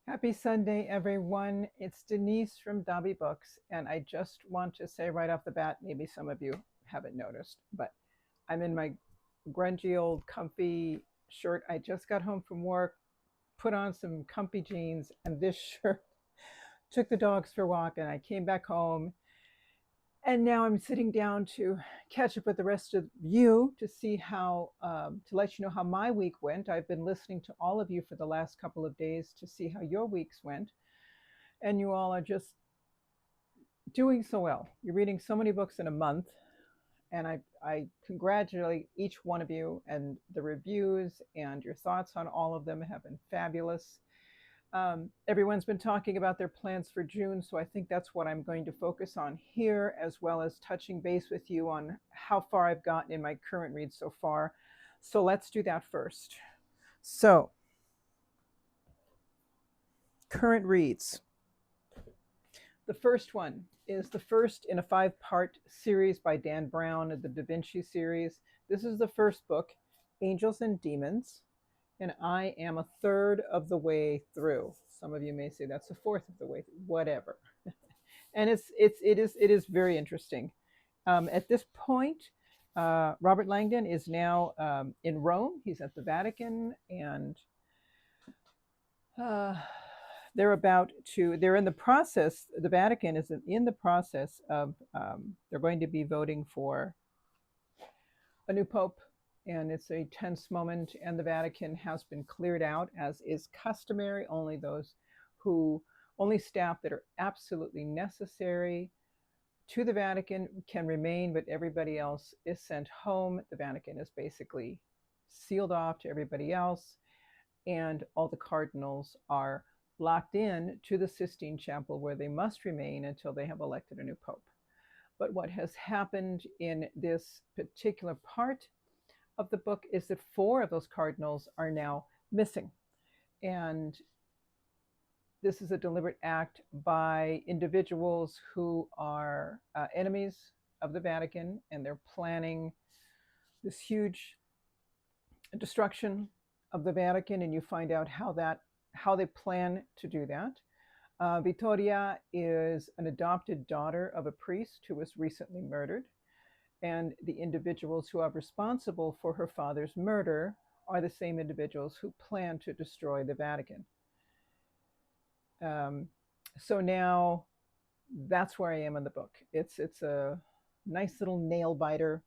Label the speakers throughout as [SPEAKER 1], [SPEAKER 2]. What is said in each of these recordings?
[SPEAKER 1] Happy Sunday, everyone. It's Denise from Dobby Books, and I just want to say right off the bat, maybe some of you haven't noticed, but I'm in my grungy old comfy shirt. I just got home from work, put on some comfy jeans and this shirt, took the dogs for a walk, and I came back home. And now I'm sitting down to catch up with the rest of you to see to let you know how my week went. I've been listening to all of you for the last couple of days to see how your weeks went, and you all are just doing so well. You're reading so many books in a month, and I congratulate each one of you. And the reviews and your thoughts on all of them have been fabulous. Everyone's been talking about their plans for June, so I think that's what I'm going to focus on here, as well as touching base with you on how far I've gotten in my current read so far. So let's do that first. So, current reads. The first one is the first in a 5-part series by Dan Brown, the Da Vinci series. This is the first book, Angels and Demons, and I am a third of the way through. Some of you may say that's a fourth of the way through, whatever. And it is very interesting. At this point, Robert Langdon is now in Rome. He's at the Vatican, and uh, they're in the process, the Vatican is in the process of, they're going to be voting for a new pope, and it's a tense moment, and the Vatican has been cleared out, as is customary. Only staff that are absolutely necessary to the Vatican can remain, but everybody else is sent home. The Vatican is basically sealed off to everybody else, and all the cardinals are locked in to the Sistine Chapel, where they must remain until they have elected a new pope. But what has happened in this particular part of the book is that 4 of those cardinals are now missing. And this is a deliberate act by individuals who are enemies of the Vatican, and they're planning this huge destruction of the Vatican, and you find out how they plan to do that. Vittoria is an adopted daughter of a priest who was recently murdered, and the individuals who are responsible for her father's murder are the same individuals who plan to destroy the Vatican. So now that's where I am in the book. It's a nice little nail biter,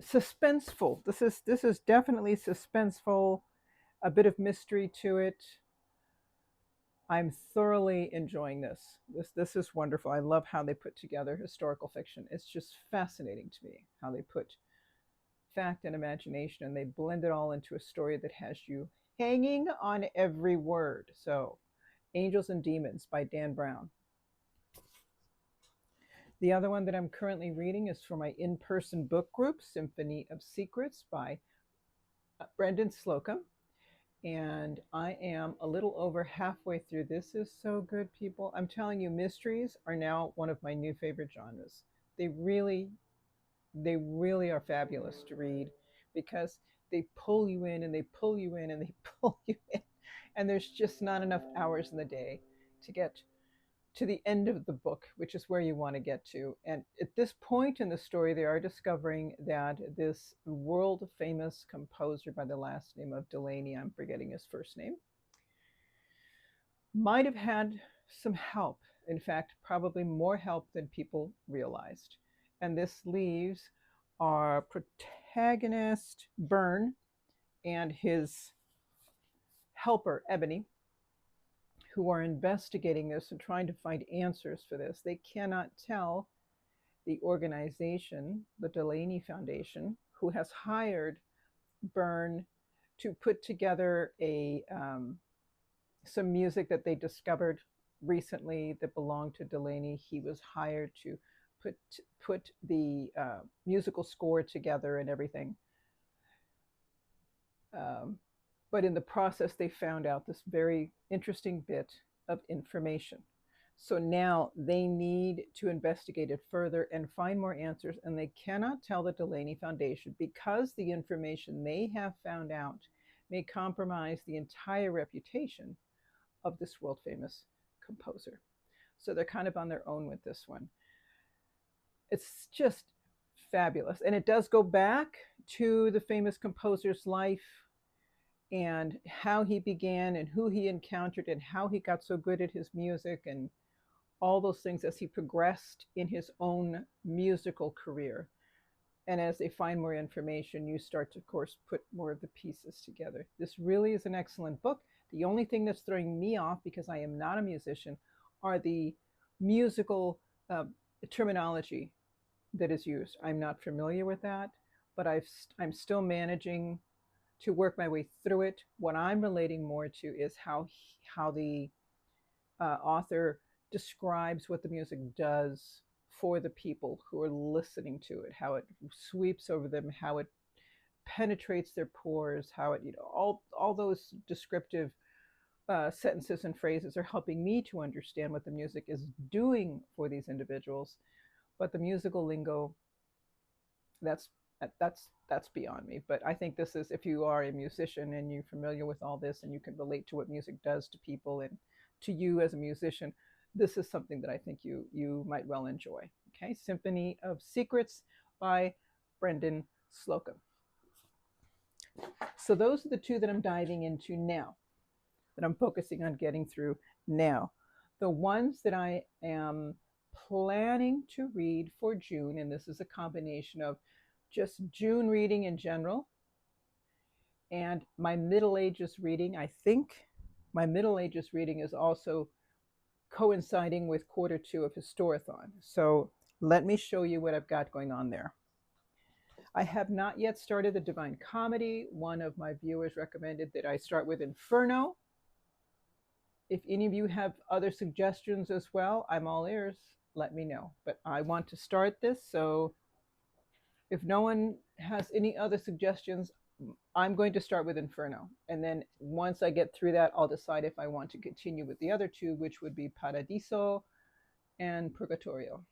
[SPEAKER 1] suspenseful. This is definitely suspenseful, a bit of mystery to it. I'm thoroughly enjoying this. This is wonderful. I love how they put together historical fiction. It's just fascinating to me how they put fact and imagination, and they blend it all into a story that has you hanging on every word. So, Angels and Demons by Dan Brown. The other one that I'm currently reading is for my in-person book group, Symphony of Secrets by Brendan Slocum. And I am a little over halfway through. This is so good, people. I'm telling you, mysteries are now one of my new favorite genres. They really, they really are fabulous to read, because they pull you in and they pull you in and they pull you in. And there's just not enough hours in the day to get to the end of the book, which is where you want to get to. And at this point in the story, they are discovering that this world famous composer by the last name of Delaney, I'm forgetting his first name, might have had some help. In fact, probably more help than people realized. And this leaves our protagonist, Byrne, and his helper, Ebony, who are investigating this and trying to find answers for this. They cannot tell the organization, the Delaney Foundation, who has hired Byrne to put together some music that they discovered recently that belonged to Delaney. He was hired to put the musical score together and everything. But in the process, they found out this very interesting bit of information. So now they need to investigate it further and find more answers, and they cannot tell the Delaney Foundation, because the information they have found out may compromise the entire reputation of this world famous composer. So they're kind of on their own with this one. It's just fabulous. And it does go back to the famous composer's life and how he began and who he encountered and how he got so good at his music and all those things as he progressed in his own musical career. And as they find more information, you start to, of course, put more of the pieces together. This really is an excellent book. The only thing that's throwing me off, because I am not a musician, are the musical terminology that is used. I'm not familiar with that, but I'm still managing to work my way through it. What I'm relating more to is how the author describes what the music does for the people who are listening to it, how it sweeps over them, how it penetrates their pores, how it, all those descriptive sentences and phrases are helping me to understand what the music is doing for these individuals. But the musical lingo, that's beyond me. But I think this is, if you are a musician and you're familiar with all this and you can relate to what music does to people and to you as a musician, this is something that I think you might well enjoy. Okay, Symphony of Secrets by Brendan Slocum. So those are the two that I'm diving into now, that I'm focusing on getting through now. The ones that I am planning to read for June, and this is a combination of just June reading in general and my Middle Ages reading. I think my Middle Ages reading is also coinciding with Q2 of Historathon. So let me show you what I've got going on there. I have not yet started the Divine Comedy. One of my viewers recommended that I start with Inferno. If any of you have other suggestions as well, I'm all ears. Let me know. But I want to start this, so if no one has any other suggestions, I'm going to start with Inferno. And then once I get through that, I'll decide if I want to continue with the other two, which would be Paradiso and Purgatorio.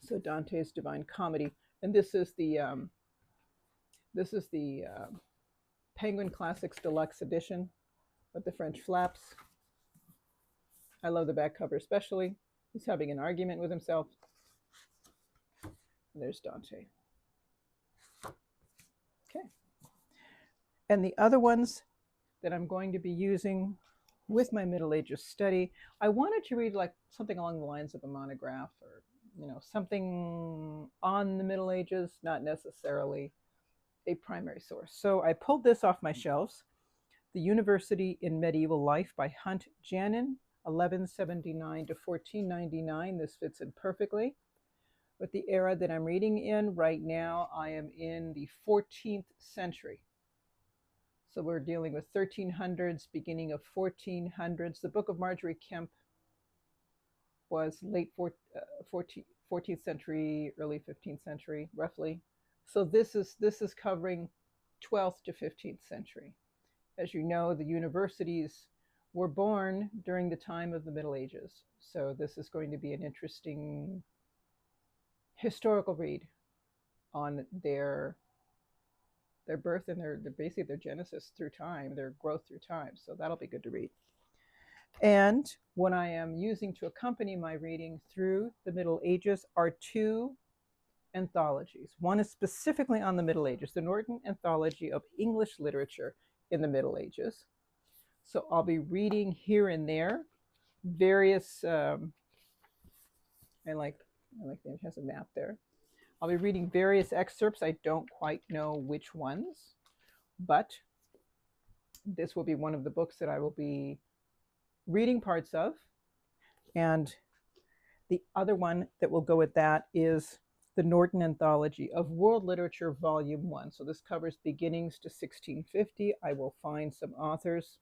[SPEAKER 1] So Dante's Divine Comedy. And this is the Penguin Classics Deluxe Edition with the French flaps. I love the back cover especially. He's having an argument with himself. And there's Dante. Okay. And the other ones that I'm going to be using with my Middle Ages study, I wanted to read like something along the lines of a monograph or, something on the Middle Ages, not necessarily a primary source. So I pulled this off my shelves, The University in Medieval Life by Hunt Janin, 1179 to 1499. This fits in perfectly with the era that I'm reading in. Right now, I am in the 14th century. So we're dealing with 1300s, beginning of 1400s. The Book of Marjorie Kemp was late 14th century, early 15th century, roughly. So this is covering 12th to 15th century. As you know, the universities were born during the time of the Middle Ages. So this is going to be an interesting historical read on their birth and their basically their genesis through time, their growth through time. So that'll be good to read. And what I am using to accompany my reading through the Middle Ages are two anthologies. One is specifically on the Middle Ages, the Norton Anthology of English Literature in the Middle Ages. So I'll be reading here and there various, I like that it has a map there. I'll be reading various excerpts. I don't quite know which ones, but this will be one of the books that I will be reading parts of. And the other one that will go with that is the Norton Anthology of World Literature, Volume 1. So this covers beginnings to 1650. I will find some authors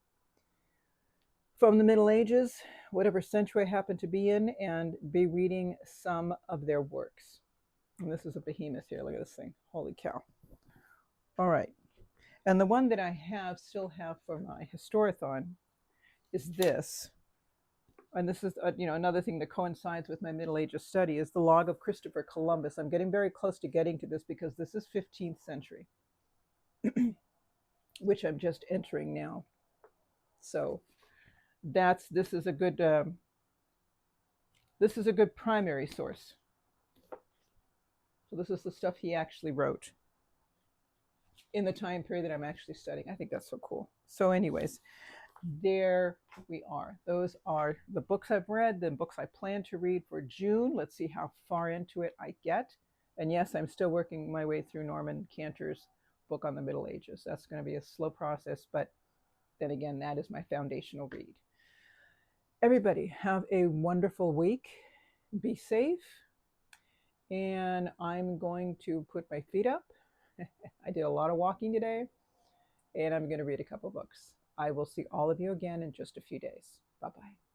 [SPEAKER 1] from the Middle Ages, whatever century I happen to be in, and be reading some of their works. And this is a behemoth here. Look at this thing. Holy cow. All right. And the one that I still have for my Historathon is this. And this is another thing that coincides with my Middle Ages study is the Log of Christopher Columbus. I'm getting very close to getting to this because this is 15th century. which I'm just entering now. So this is a good primary source. So this is the stuff he actually wrote in the time period that I'm actually studying. I think that's so cool. So anyways, there we are. Those are the books I've read, the books I plan to read for June. Let's see how far into it I get. And yes, I'm still working my way through Norman Cantor's book on the Middle Ages. That's going to be a slow process, but then again, that is my foundational read. Everybody, have a wonderful week. Be safe. And I'm going to put my feet up. I did a lot of walking today, and I'm going to read a couple books. I will see all of you again in just a few days. Bye-bye.